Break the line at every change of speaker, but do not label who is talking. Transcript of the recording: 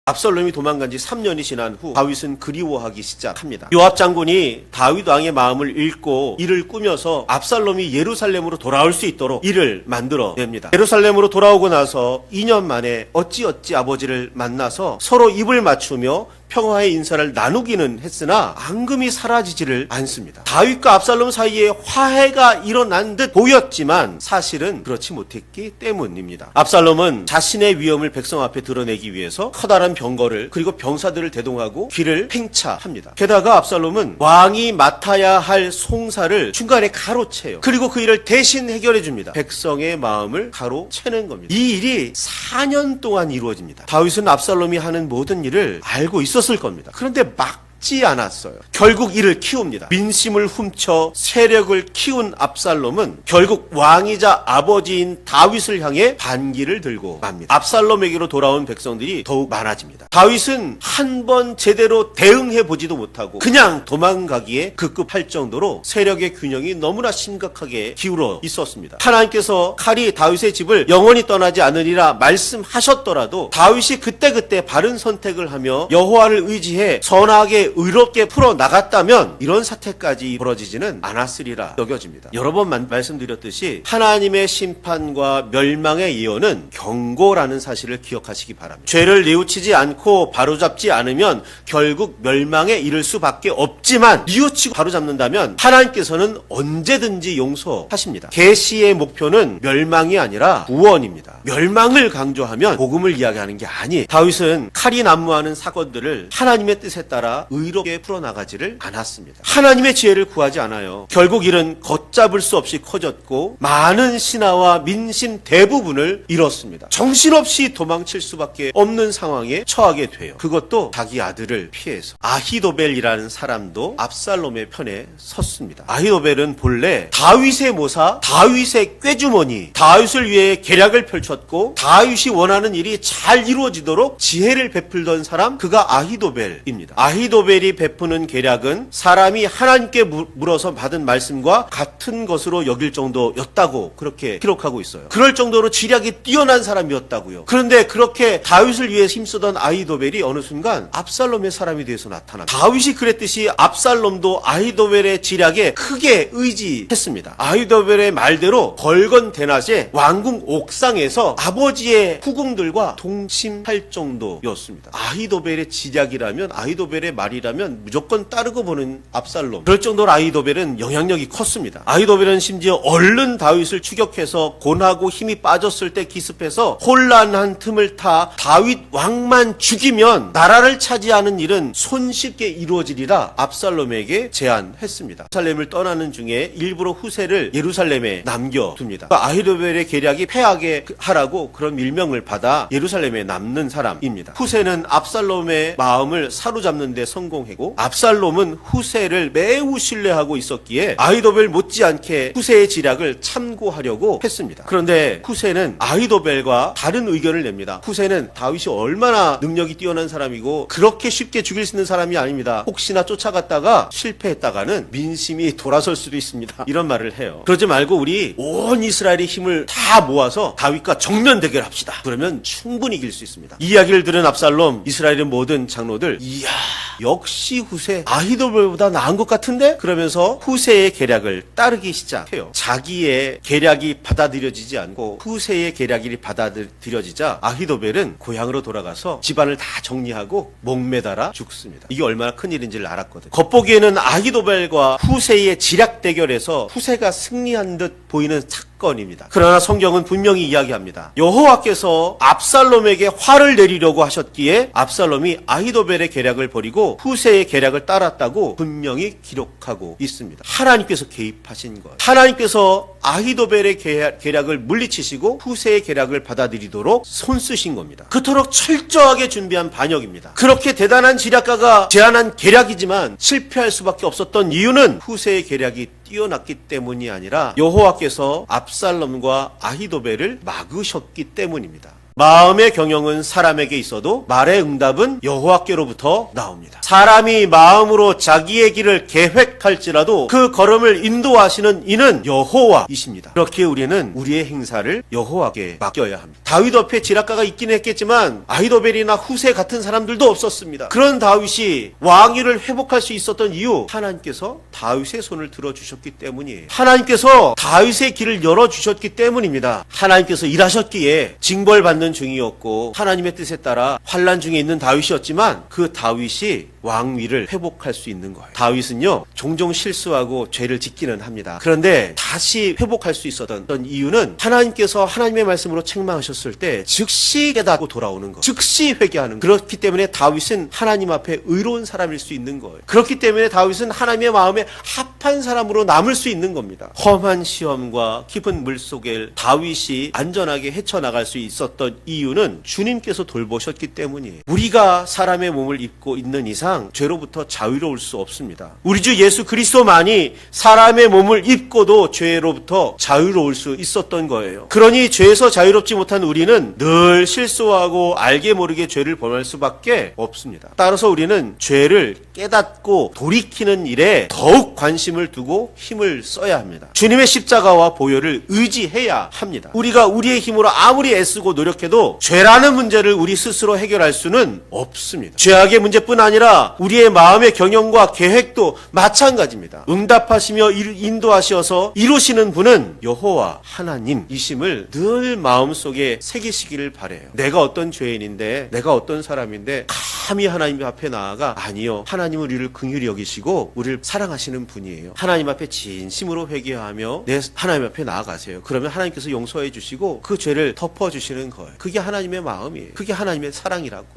압살롬이 도망간 지 3년이 지난 후 다윗은 그리워하기 시작합니다. 요압 장군이 다윗 왕의 마음을 읽고 이를 꾸며서 압살롬이 예루살렘으로 돌아올 수 있도록 이를 만들어냅니다. 예루살렘으로 돌아오고 나서 2년 만에 어찌어찌 아버지를 만나서 서로 입을 맞추며 평화의 인사를 나누기는 했으나 앙금이 사라지지를 않습니다. 다윗과 압살롬 사이에 화해가 일어난 듯 보였지만 사실은 그렇지 못했기 때문입니다. 압살롬은 자신의 위험을 백성 앞에 드러내기 위해서 커다란 병거를 그리고 병사들을 대동하고 길을 팽차합니다. 게다가 압살롬은 왕이 맡아야 할 송사를 중간에 가로채요. 그리고 그 일을 대신 해결해 줍니다. 백성의 마음을 가로채는 겁니다. 이 일이 4년 동안 이루어집니다. 다윗은 압살롬이 하는 모든 일을 알고 있었을 겁니다. 그런데 막지 않았어요. 결국 이를 키웁니다. 민심을 훔쳐 세력을 키운 압살롬은 결국 왕이자 아버지인 다윗을 향해 반기를 들고 맙니다. 압살롬에게로 돌아온 백성들이 더욱 많아집니다. 다윗은 한 번 제대로 대응해 보지도 못하고 그냥 도망가기에 급급할 정도로 세력의 균형이 너무나 심각하게 기울어 있었습니다. 하나님께서 칼이 다윗의 집을 영원히 떠나지 않으리라 말씀하셨더라도 다윗이 그때그때 바른 선택을 하며 여호와를 의지해 선하게 의롭게 풀어나갔다면 이런 사태까지 벌어지지는 않았으리라 여겨집니다. 여러 번 말씀드렸듯이 하나님의 심판과 멸망의 예언은 경고라는 사실을 기억하시기 바랍니다. 죄를 뉘우치지 않고 바로잡지 않으면 결국 멸망에 이를 수밖에 없지만 뉘우치고 바로잡는다면 하나님께서는 언제든지 용서하십니다. 계시의 목표는 멸망이 아니라 구원입니다. 멸망을 강조하면 복음을 이야기하는 게 아니에요. 다윗은 칼이 난무하는 사건들을 하나님의 뜻에 따라 의롭게 풀어나가지를 않았습니다. 하나님의 지혜를 구하지 않아요. 결국 일은 걷잡을 수 없이 커졌고 많은 신하와 민심 대부분을 잃었습니다. 정신없이 도망칠 수밖에 없는 상황에 처하게 돼요. 그것도 자기 아들을 피해서. 아히도벨이라는 사람도 압살롬의 편에 섰습니다. 아히도벨은 본래 다윗의 모사, 다윗의 꾀주머니, 다윗을 위해 계략을 펼쳤고 다윗이 원하는 일이 잘 이루어지도록 지혜를 베풀던 사람, 그가 아히도벨입니다. 아히도벨이 베푸는 계략은 사람이 하나님께 물어서 받은 말씀과 같은 것으로 여길 정도였다고 그렇게 기록하고 있어요. 그럴 정도로 지략이 뛰어난 사람이었다고요. 그런데 그렇게 다윗을 위해 힘쓰던 아히도벨이 어느 순간 압살롬의 사람이 되어서 나타납니다. 다윗이 그랬듯이 압살롬도 아히도벨의 지략에 크게 의지했습니다. 아히도벨의 말대로 벌건 대낮에 왕궁 옥상에서 아버지의 후궁들과 동침할 정도였습니다. 아히도벨의 지략이라면, 아히도벨의 말이라면 무조건 따르고 보는 압살롬. 그럴 정도로 아히도벨은 영향력이 컸습니다. 아히도벨은 심지어 얼른 다윗을 추격해서 곤하고 힘이 빠졌을 때 기습해서 혼란한 틈을 타 다윗 왕만 죽이면 나라를 차지하는 일은 손쉽게 이루어지리라 압살롬에게 제안했습니다. 예루살렘을 떠나는 중에 일부러 후세를 예루살렘에 남겨둡니다. 아히도벨의 계략이 패하게 하라고 그런 밀명을 받아 예루살렘에 남는 사람입니다. 후세는 압살롬의 마음을 사로잡는 데 성공했고 압살롬은 후세를 매우 신뢰하고 있었기에 아히도벨 못지않게 후세의 지략을 참고하려고 했습니다. 그런데 후세는 아히도벨과 다른 의견을 냅니다. 후세는 다윗이 얼마나 능력이 뛰어난 사람이고 그렇게 쉽게 죽일 수 있는 사람이 아닙니다. 혹시나 쫓아갔다가 실패했다가는 민심이 돌아설 수도 있습니다. 이런 말을 해요. 그러지 말고 우리 온 이스라엘의 힘을 다 모아서 다윗과 정면 대결합시다. 그러면 충분히 이길 수 있습니다. 이 이야기를 들은 압살롬, 이스라엘의 모든 장로들, 이야, 역시 후세 아히도벨보다 나은 것 같은데? 그러면서 후세의 계략을 따르기 시작해요. 자기의 계략이 받아들여지지 않고 후세의 계략이 받아들여지자 아히도벨은 고향으로 돌아가서 집안을 다 정리하고 목매달아 죽습니다. 이게 얼마나 큰일인지를 알았거든요. 겉보기에는 아히도벨과 후세의 지략 대결에서 후세가 승리한 듯 보이는 사건입니다. 그러나 성경은 분명히 이야기합니다. 여호와께서 압살롬에게 화를 내리려고 하셨기에 압살롬이 아히도벨의 계략을 버리고 후세의 계략을 따랐다고 분명히 기록하고 있습니다. 하나님께서 개입하신 것. 하나님께서 아히도벨의 계략을 물리치시고 후세의 계략을 받아들이도록 손쓰신 겁니다. 그토록 철저하게 준비한 반역입니다. 그렇게 대단한 지략가가 제안한 계략이지만 실패할 수밖에 없었던 이유는 후세의 계략이 뛰어났기 때문이 아니라 여호와께서 압살롬과 아히도벨을 막으셨기 때문입니다. 마음의 경영은 사람에게 있어도 말의 응답은 여호와께로부터 나옵니다. 사람이 마음으로 자기의 길을 계획할지라도 그 걸음을 인도하시는 이는 여호와이십니다. 그렇게 우리는 우리의 행사를 여호와께 맡겨야 합니다. 다윗 옆에 지략가가 있긴 했겠지만 아히도벨이나 후세 같은 사람들도 없었습니다. 그런 다윗이 왕위를 회복할 수 있었던 이유, 하나님께서 다윗의 손을 들어주셨기 때문이에요. 하나님께서 다윗의 길을 열어주셨기 때문입니다. 하나님께서 일하셨기에 징벌받는 중이었고 하나님의 뜻에 따라 환난 중에 있는 다윗이었지만 그 다윗이 왕위를 회복할 수 있는 거예요. 다윗은요, 종종 실수하고 죄를 짓기는 합니다. 그런데 다시 회복할 수 있었던 이유는 하나님께서 하나님의 말씀으로 책망하셨을 때 즉시 깨닫고 돌아오는 거, 즉시 회개하는 거. 그렇기 때문에 다윗은 하나님 앞에 의로운 사람일 수 있는 거예요. 그렇기 때문에 다윗은 하나님의 마음에 합한 사람으로 남을 수 있는 겁니다. 험한 시험과 깊은 물속에 다윗이 안전하게 헤쳐나갈 수 있었던 이유는 주님께서 돌보셨기 때문이에요. 우리가 사람의 몸을 입고 있는 이상 죄로부터 자유로울 수 없습니다. 우리 주 예수 그리스도만이 사람의 몸을 입고도 죄로부터 자유로울 수 있었던 거예요. 그러니 죄에서 자유롭지 못한 우리는 늘 실수하고 알게 모르게 죄를 범할 수밖에 없습니다. 따라서 우리는 죄를 깨닫고 돌이키는 일에 더욱 관심을 두고 힘을 써야 합니다. 주님의 십자가와 보혈을 의지해야 합니다. 우리가 우리의 힘으로 아무리 애쓰고 노력해도 죄라는 문제를 우리 스스로 해결할 수는 없습니다. 죄악의 문제뿐 아니라 우리의 마음의 경영과 계획도 마찬가지입니다. 응답하시며 인도하셔서 이루시는 분은 여호와 하나님이심을 늘 마음속에 새기시기를 바라요. 내가 어떤 죄인인데, 내가 어떤 사람인데 감히 하나님 앞에 나아가, 아니요, 하나님은 우리를 긍휼히 여기시고 우리를 사랑하시는 분이에요. 하나님 앞에 진심으로 회개하며 하나님 앞에 나아가세요. 그러면 하나님께서 용서해 주시고 그 죄를 덮어주시는 거예요. 그게 하나님의 마음이에요. 그게 하나님의 사랑이라고요.